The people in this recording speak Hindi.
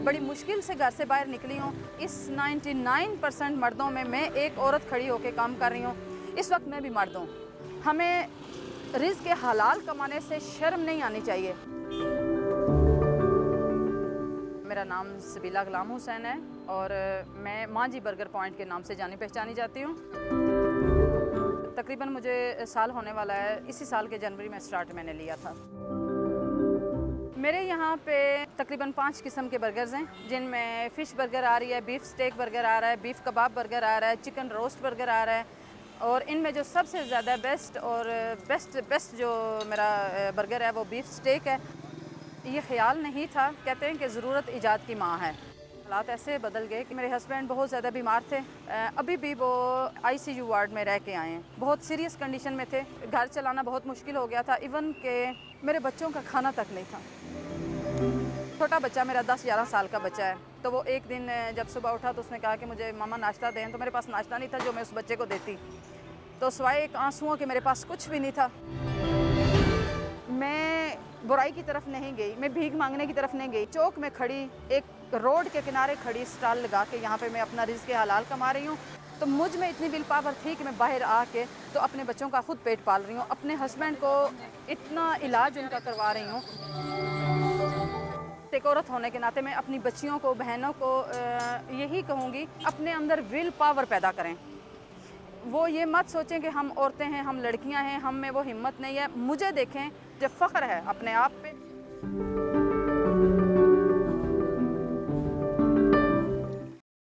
बड़ी मुश्किल से घर से बाहर निकली हूँ। इस 99% मर्दों में मैं एक औरत खड़ी होकर काम कर रही हूँ। इस वक्त मैं भी मर्द हूँ। हमें रिज़्क़ के हलाल कमाने से शर्म नहीं आनी चाहिए। मेरा नाम सबीला गुलाम हुसैन है और मैं माँ जी बर्गर पॉइंट के नाम से जानी पहचानी जाती हूँ। तकरीबन मुझे साल होने वाला है। इसी साल के जनवरी में स्टार्ट मैंने लिया था। मेरे यहाँ पे तकरीबन 5 किस्म के बर्गर्स हैं, जिनमें फ़िश बर्गर आ रही है, बीफ स्टेक बर्गर आ रहा है, बीफ कबाब बर्गर आ रहा है, चिकन रोस्ट बर्गर आ रहा है। और इनमें जो सबसे ज़्यादा बेस्ट जो मेरा बर्गर है वो बीफ स्टेक है। ये ख़्याल नहीं था, कहते हैं कि ज़रूरत ईजाद की माँ है। हालात ऐसे बदल गए कि मेरे हस्बैंड बहुत ज़्यादा बीमार थे। अभी भी वो आईसीयू वार्ड में रह के आए हैं। बहुत सीरियस कंडीशन में थे। घर चलाना बहुत मुश्किल हो गया था। इवन के मेरे बच्चों का खाना तक नहीं था। छोटा बच्चा मेरा 10-11 साल का बच्चा है। तो वो एक दिन जब सुबह उठा तो उसने कहा कि मुझे मामा नाश्ता दें। तो मेरे पास नाश्ता नहीं था जो मैं उस बच्चे को देती। तो सिवाय एक आंसुओं के मेरे पास कुछ भी नहीं था। मैं बुराई की तरफ नहीं गई, मैं भीख मांगने की तरफ नहीं गई। चौक में खड़ी, एक रोड के किनारे खड़ी स्टॉल लगा के यहाँ पे मैं अपना रिज़्क़ हलाल कमा रही हूँ। तो मुझ में इतनी विल पावर थी कि मैं बाहर आके तो अपने बच्चों का खुद पेट पाल रही हूँ, अपने हस्बैंड को इतना इलाज उनका करवा रही हूँ। एक औरत होने के नाते मैं अपनी बच्चियों को, बहनों को यही कहूँगी, अपने अंदर विल पावर पैदा करें। वो ये मत सोचें कि हम औरतें हैं, हम लड़कियां हैं, हम में वो हिम्मत नहीं है। मुझे देखें, जब फ़ख्र है अपने आप पे।